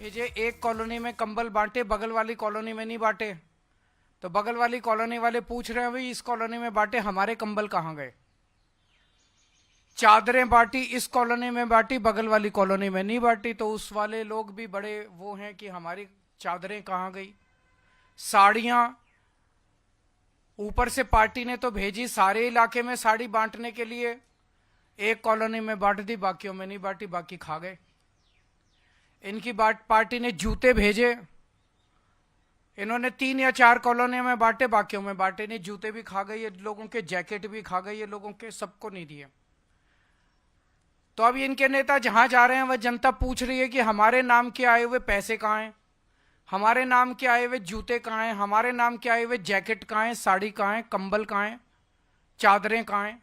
भेजे, एक कॉलोनी में कंबल बांटे, बगल वाली कॉलोनी में नहीं बांटे। तो बगल वाली कॉलोनी वाले पूछ रहे हैं भाई इस कॉलोनी में बांटे, हमारे कंबल कहां गए? चादरें बांटी, इस कॉलोनी में बांटी, बगल वाली कॉलोनी में नहीं बांटी। तो उस वाले लोग भी बड़े वो हैं कि हमारी चादरें कहां गई। साड़ियां ऊपर से पार्टी ने तो भेजी सारे इलाके में साड़ी बांटने के लिए, एक कॉलोनी में बांट दी, बाकियों में नहीं बांटी, बाकी खा गए। इनकी पार्टी ने जूते भेजे, इन्होंने 3 या 4 कॉलोनियों में बांटे, बाकियों में बांटे नहीं। जूते भी खा गए ये लोगों के, जैकेट भी खा गए ये लोगों के, सबको नहीं दिए। तो अब इनके नेता जहां जा रहे हैं वह जनता पूछ रही है कि हमारे नाम के आए हुए पैसे कहां हैं, हमारे नाम के आए हुए जूते कहां हैं, हमारे नाम के आए हुए जैकेट कहां हैं, साड़ी कहां है, कंबल कहां है, चादरें कहां हैं।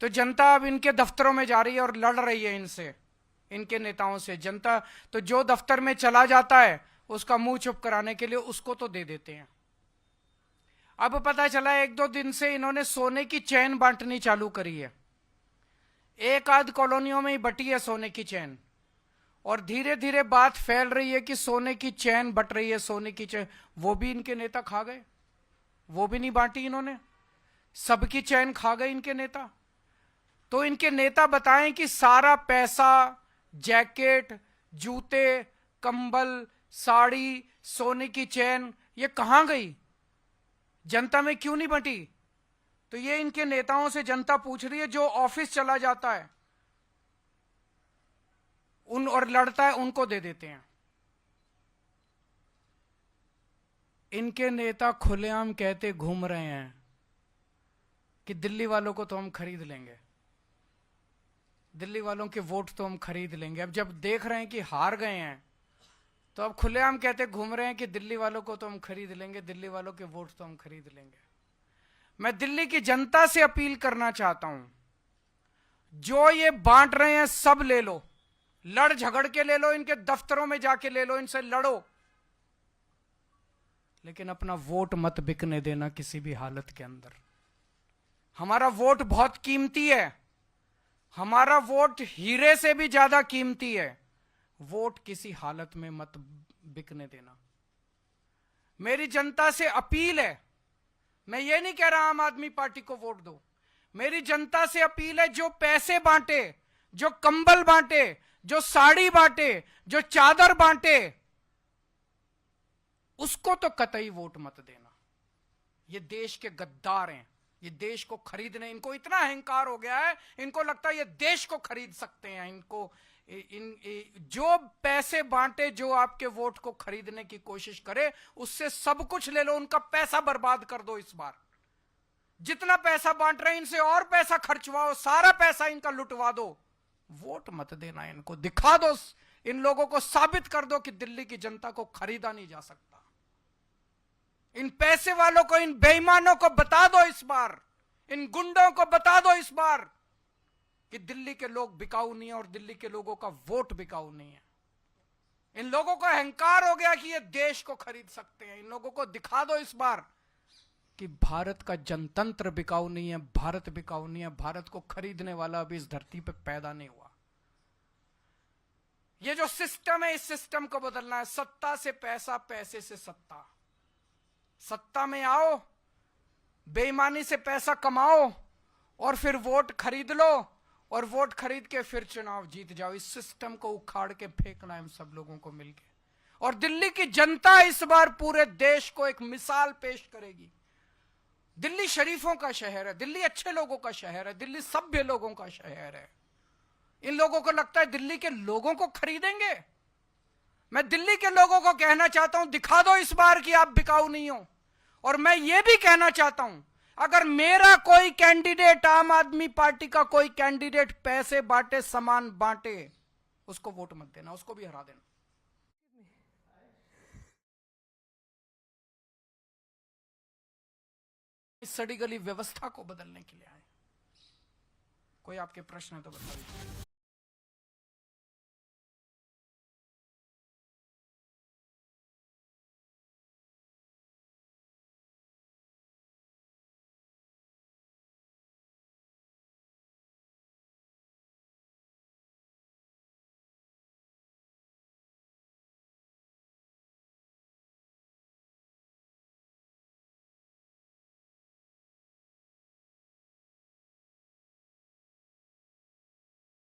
तो जनता अब इनके दफ्तरों में जा रही है और लड़ रही है इनसे, इनके नेताओं से। जनता तो जो दफ्तर में चला जाता है उसका मुंह चुप कराने के लिए उसको तो दे देते हैं। अब पता चला 1-2 दिन से इन्होंने सोने की चैन बांटनी चालू करी है। एक आध कॉलोनियों में ही बटी है सोने की चैन, और धीरे धीरे बात फैल रही है कि सोने की चैन बट रही है, सोने की चैन। वो भी इनके नेता खा गए, वो भी नहीं बांटी इन्होंने, सबकी चैन खा गए इनके नेता। तो इनके नेता बताएं कि सारा पैसा, जैकेट, जूते, कंबल, साड़ी, सोने की चैन, ये कहां गई, जनता में क्यों नहीं बंटी? तो ये इनके नेताओं से जनता पूछ रही है। जो ऑफिस चला जाता है उन और लड़ता है उनको दे देते हैं। इनके नेता खुलेआम कहते घूम रहे हैं कि दिल्ली वालों को तो हम खरीद लेंगे, दिल्ली वालों के वोट तो हम खरीद लेंगे। अब जब देख रहे हैं कि हार गए हैं तो अब खुलेआम कहते घूम रहे हैं कि दिल्ली वालों को तो हम खरीद लेंगे, दिल्ली वालों के वोट तो हम खरीद लेंगे। मैं दिल्ली की जनता से अपील करना चाहता हूं, जो ये बांट रहे हैं सब ले लो, लड़ झगड़ के ले लो, इनके दफ्तरों में जाके ले लो, इनसे लड़ो, लेकिन अपना वोट मत बिकने देना किसी भी हालत के अंदर। हमारा वोट बहुत कीमती है, हमारा वोट हीरे से भी ज्यादा कीमती है। वोट किसी हालत में मत बिकने देना। मेरी जनता से अपील है, मैं ये नहीं कह रहा आम आदमी पार्टी को वोट दो, मेरी जनता से अपील है जो पैसे बांटे, जो कंबल बांटे, जो साड़ी बांटे, जो चादर बांटे, उसको तो कतई वोट मत देना। ये देश के गद्दार हैं, ये देश को खरीदने, इनको इतना अहंकार हो गया है, इनको लगता है ये देश को खरीद सकते हैं। इनको जो पैसे बांटे, जो आपके वोट को खरीदने की कोशिश करे, उससे सब कुछ ले लो, उनका पैसा बर्बाद कर दो। इस बार जितना पैसा बांट रहे हैं इनसे और पैसा खर्चवाओ, सारा पैसा इनका लुटवा दो, वोट मत देना। इनको दिखा दो, इन लोगों को साबित कर दो कि दिल्ली की जनता को खरीदा नहीं जा सकता। इन पैसे वालों को, इन बेईमानों को बता दो इस बार, इन गुंडों को बता दो इस बार कि दिल्ली के लोग बिकाऊ नहीं है और दिल्ली के लोगों का वोट बिकाऊ नहीं है। इन लोगों को अहंकार हो गया कि ये देश को खरीद सकते हैं। इन लोगों को दिखा दो इस बार कि भारत का जनतंत्र बिकाऊ नहीं है, भारत बिकाऊ नहीं है, भारत को खरीदने वाला अभी इस धरती पे पैदा नहीं हुआ। ये जो सिस्टम है, इस सिस्टम को बदलना है। सत्ता से पैसा, पैसे से सत्ता। सत्ता में आओ, बेईमानी से पैसा कमाओ और फिर वोट खरीद लो, और वोट खरीद के फिर चुनाव जीत जाओ। इस सिस्टम को उखाड़ के फेंकना है हम सब लोगों को मिलके। और दिल्ली की जनता इस बार पूरे देश को एक मिसाल पेश करेगी। दिल्ली शरीफों का शहर है, दिल्ली अच्छे लोगों का शहर है, दिल्ली सभ्य लोगों का शहर है। इन लोगों को लगता है दिल्ली के लोगों को खरीदेंगे। मैं दिल्ली के लोगों को कहना चाहता हूं, दिखा दो इस बार कि आप बिकाऊ नहीं हो। और मैं ये भी कहना चाहता हूं, अगर मेरा कोई कैंडिडेट, आम आदमी पार्टी का कोई कैंडिडेट पैसे बांटे, सामान बांटे, उसको वोट मत देना, उसको भी हरा देना। इस सड़ी गली व्यवस्था को बदलने के लिए आए। कोई आपके प्रश्न है तो बता दीजिए।